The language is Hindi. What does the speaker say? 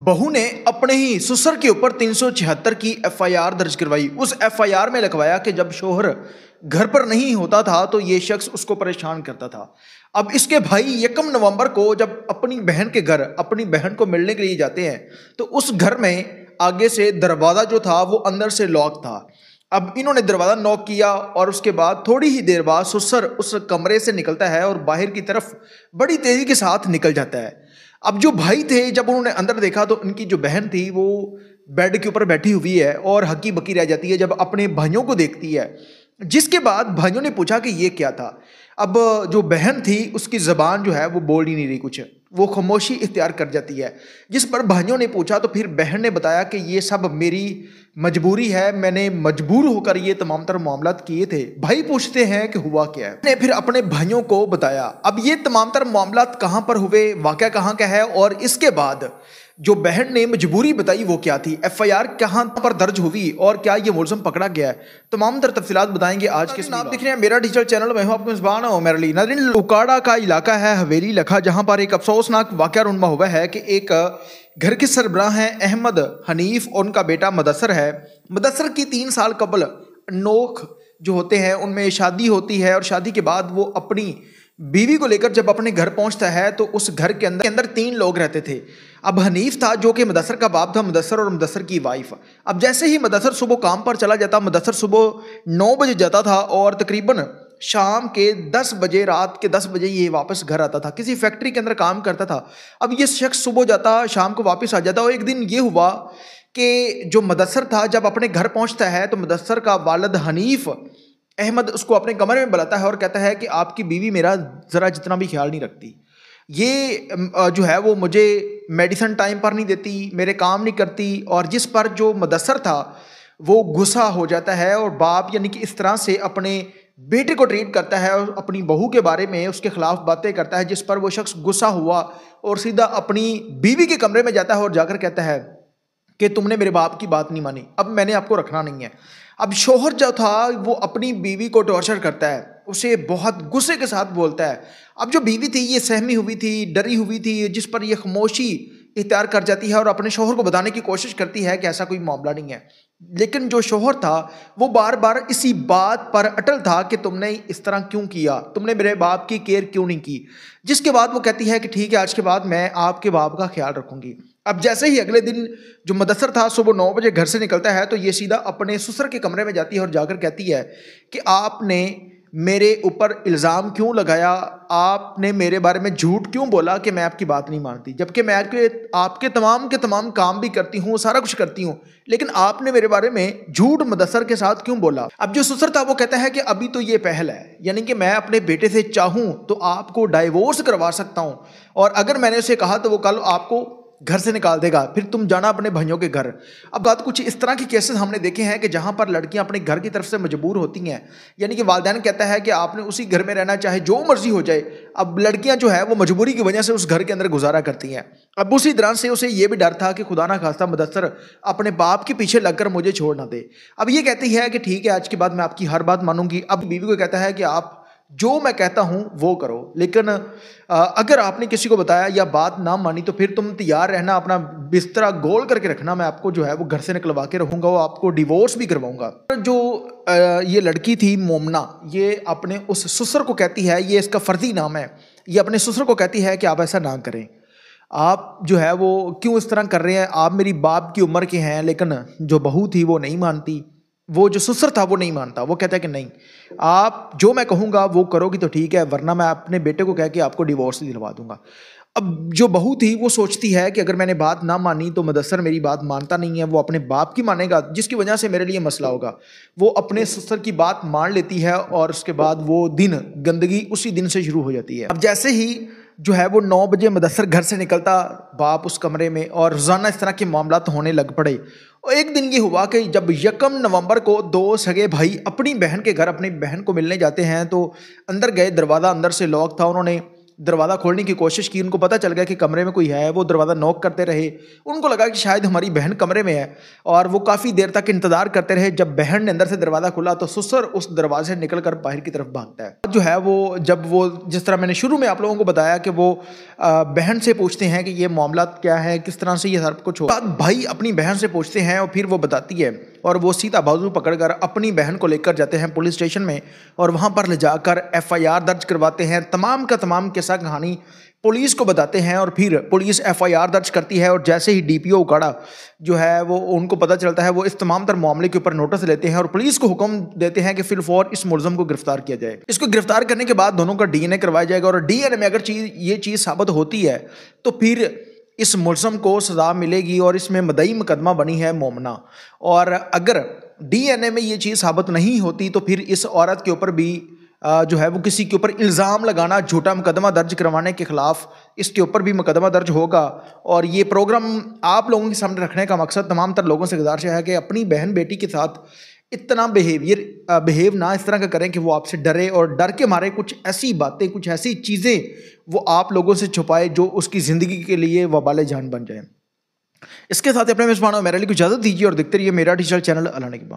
बहू ने अपने ही ससुर के ऊपर 376 की एफआईआर दर्ज करवाई। उस एफआईआर में लिखवाया कि जब शोहर घर पर नहीं होता था तो ये शख्स उसको परेशान करता था। अब इसके भाई 1 नवंबर को जब अपनी बहन के घर अपनी बहन को मिलने के लिए जाते हैं तो उस घर में आगे से दरवाज़ा जो था वो अंदर से लॉक था। अब इन्होंने दरवाज़ा नॉक किया और उसके बाद थोड़ी ही देर बाद ससुर उस कमरे से निकलता है और बाहर की तरफ बड़ी तेज़ी के साथ निकल जाता है। अब जो भाई थे जब उन्होंने अंदर देखा तो उनकी जो बहन थी वो बेड के ऊपर बैठी हुई है और हकी बकी रह जाती है जब अपने भाइयों को देखती है। जिसके बाद भाइयों ने पूछा कि ये क्या था। अब जो बहन थी उसकी ज़बान जो है वो बोल ही नहीं रही, कुछ वो खामोशी इख्तियार कर जाती है। जिस पर भाइयों ने पूछा तो फिर बहन ने बताया कि ये सब मेरी मजबूरी है, मैंने मजबूर होकर ये तमाम तर मामलात किए थे। भाई पूछते हैं कि हुआ क्या है। ने फिर अपने भाइयों को बताया। अब ये तमाम तर मामलात कहाँ पर हुए, वाक़या कहाँ का है और इसके बाद जो बहन ने मजबूरी बताई वो क्या थी, एफआईआर कहाँ पर दर्ज हुई और क्या ये मुलज़िम पकड़ा गया है, तमाम तर तफसीलात बताएंगे आज के। नाम दिख रहे हैं मेरा डिजिटल चैनल, मैं हूं आपको मेज़बान उमर अली। नाज़रीन, उकाड़ा का इलाका है हवेली लखा, जहां पर एक अफसोसनाक वाक़या रुनमा हुआ है कि एक घर के सरबराह हैं अहमद हनीफ और उनका बेटा मुदस्सर है। मुदस्सर की 3 साल कबल नोख जो होते हैं उनमें शादी होती है और शादी के बाद वो अपनी बीवी को लेकर जब अपने घर पहुंचता है तो उस घर के अंदर 3 लोग रहते थे। अब हनीफ था जो कि मुदस्सर का बाप था, मुदस्सर और मुदस्सर की वाइफ। अब जैसे ही मुदस्सर सुबह काम पर चला जाता, मुदस्सर सुबह 9 बजे जाता था और तकरीबन शाम के 10 बजे, रात के 10 बजे ये वापस घर आता था। किसी फैक्ट्री के अंदर काम करता था। अब ये शख्स सुबह जाता, शाम को वापस आ जाता और एक दिन ये हुआ कि जो मुदस्सर था जब अपने घर पहुँचता है तो मुदस्सर का वालिद हनीफ अहमद उसको अपने कमरे में बुलाता है और कहता है कि आपकी बीवी मेरा ज़रा जितना भी ख्याल नहीं रखती, ये जो है वो मुझे मेडिसिन टाइम पर नहीं देती, मेरे काम नहीं करती। और जिस पर जो मुदस्सर था वो गुस्सा हो जाता है और बाप यानी कि इस तरह से अपने बेटे को ट्रीट करता है और अपनी बहू के बारे में उसके खिलाफ बातें करता है। जिस पर वो शख्स गुस्सा हुआ और सीधा अपनी बीवी के कमरे में जाता है और जाकर कहता है कि तुमने मेरे बाप की बात नहीं मानी, अब मैंने आपको रखना नहीं है। अब शोहर जो था वो अपनी बीवी को टॉर्चर करता है, उसे बहुत गुस्से के साथ बोलता है। अब जो बीवी थी ये सहमी हुई थी, डरी हुई थी, जिस पर ये खामोशी इख्तियार कर जाती है और अपने शोहर को बताने की कोशिश करती है कि ऐसा कोई मामला नहीं है। लेकिन जो शोहर था वो बार बार इसी बात पर अटल था कि तुमने इस तरह क्यों किया, तुमने मेरे बाप की केयर क्यों नहीं की। जिसके बाद वो कहती है कि ठीक है, आज के बाद मैं आपके बाप का ख्याल रखूंगी। अब जैसे ही अगले दिन जो मुदस्सर था सुबह 9 बजे घर से निकलता है तो ये सीधा अपने ससुर के कमरे में जाती है और जाकर कहती है कि आपने मेरे ऊपर इल्ज़ाम क्यों लगाया, आपने मेरे बारे में झूठ क्यों बोला कि मैं आपकी बात नहीं मानती, जबकि मैं आपके तमाम के तमाम काम भी करती हूँ, सारा कुछ करती हूँ, लेकिन आपने मेरे बारे में झूठ मुदस्सर के साथ क्यों बोला। अब जो ससुर था वो कहता है कि अभी तो ये पहल है, यानी कि मैं अपने बेटे से चाहूँ तो आपको डाइवोर्स करवा सकता हूँ और अगर मैंने उसे कहा तो वो कल आपको घर से निकाल देगा, फिर तुम जाना अपने भाइयों के घर। अब बात कुछ इस तरह के केसेस हमने देखे हैं कि जहां पर लड़कियां अपने घर की तरफ से मजबूर होती हैं, यानी कि वालिदैन कहता है कि आपने उसी घर में रहना, चाहे जो मर्जी हो जाए। अब लड़कियां जो है वो मजबूरी की वजह से उस घर के अंदर गुजारा करती हैं। अब उसी तरह से उसे ये भी डर था कि खुदा ना खास्ता मुदस्सर अपने बाप के पीछे लगकर मुझे छोड़ ना दे। अब ये कहती है कि ठीक है, आज के बाद मैं आपकी हर बात मानूंगी। अब बीवी को कहता है कि आप जो मैं कहता हूं वो करो, लेकिन अगर आपने किसी को बताया या बात ना मानी तो फिर तुम तैयार रहना, अपना बिस्तरा गोल करके रखना, मैं आपको जो है वो घर से निकलवा के रहूँगा, वो आपको डिवोर्स भी करवाऊंगा। जो ये लड़की थी मोमना, ये अपने उस ससुर को कहती है, ये इसका फर्जी नाम है, ये अपने ससुर को कहती है कि आप ऐसा ना करें, आप जो है वो क्यों इस तरह कर रहे हैं, आप मेरी बाप की उम्र के हैं। लेकिन जो बहू थी वो नहीं मानती, वो जो ससुर था वो नहीं मानता, वो कहता है कि नहीं, आप जो मैं कहूँगा वो करोगी तो ठीक है, वरना मैं अपने बेटे को कह के आपको डिवोर्स दिलवा दूंगा। अब जो बहू थी वो सोचती है कि अगर मैंने बात ना मानी तो मुदस्सर मेरी बात मानता नहीं है, वो अपने बाप की मानेगा, जिसकी वजह से मेरे लिए मसला होगा। वो अपने ससुर की बात मान लेती है और उसके बाद वो दिन गंदगी उसी दिन से शुरू हो जाती है। अब जैसे ही जो है वो 9 बजे मुदस्सर घर से निकलता, बाप उस कमरे में, और रोज़ाना इस तरह के मामलात होने लग पड़े। और एक दिन ये हुआ कि जब 1 नवंबर को 2 सगे भाई अपनी बहन के घर अपनी बहन को मिलने जाते हैं तो अंदर गए, दरवाज़ा अंदर से लॉक था। उन्होंने दरवाज़ा खोलने की कोशिश की, उनको पता चल गया कि कमरे में कोई है। वो दरवाज़ा नॉक करते रहे, उनको लगा कि शायद हमारी बहन कमरे में है और वो काफ़ी देर तक इंतज़ार करते रहे। जब बहन ने अंदर से दरवाज़ा खोला तो ससुर उस दरवाजे से निकल कर बाहर की तरफ भागता है। जो है वो, जब वो, जिस तरह मैंने शुरू में आप लोगों को बताया कि वो बहन से पूछते हैं कि ये मामला क्या है, किस तरह से ये सब कुछ हो। भाई अपनी बहन से पूछते हैं और फिर वो बताती है और वो सीधा बाजू पकड़कर अपनी बहन को लेकर जाते हैं पुलिस स्टेशन में और वहाँ पर ले जाकर FIR दर्ज करवाते हैं। तमाम का तमाम किस्सा कहानी पुलिस को बताते हैं और फिर पुलिस FIR दर्ज करती है और जैसे ही DPO उकाड़ा जो है वो उनको पता चलता है, वो इस तमाम तर मामले के ऊपर नोटिस लेते हैं और पुलिस को हुक्म देते हैं कि फिलफौर इस मुलजम को गिरफ्तार किया जाए। इसको गिरफ्तार करने के बाद दोनों का DNA करवाया जाएगा और DNA में अगर ये चीज़ साबित होती है तो फिर इस मुलजम को सज़ा मिलेगी और इसमें मदई मुकदमा बनी है मोमना। और अगर DNA में ये चीज़ साबित नहीं होती तो फिर इस औरत के ऊपर भी जो है वो किसी के ऊपर इल्ज़ाम लगाना, झूठा मुकदमा दर्ज करवाने के खिलाफ इसके ऊपर भी मुकदमा दर्ज होगा। और ये प्रोग्राम आप लोगों के सामने रखने का मकसद तमाम तर लोगों से गुजारिश है कि अपनी बहन बेटी के साथ इतना बिहेव ना इस तरह का करें कि वो आपसे डरे और डर के मारे कुछ ऐसी बातें, कुछ ऐसी चीज़ें वो आप लोगों से छुपाए जो उसकी ज़िंदगी के लिए वबाले जान बन जाए। इसके साथ अपने मेज़बान मेरे लिए इजाज़त दीजिए और देखते रहिए मेरा डिजिटल चैनल अलाने की बात।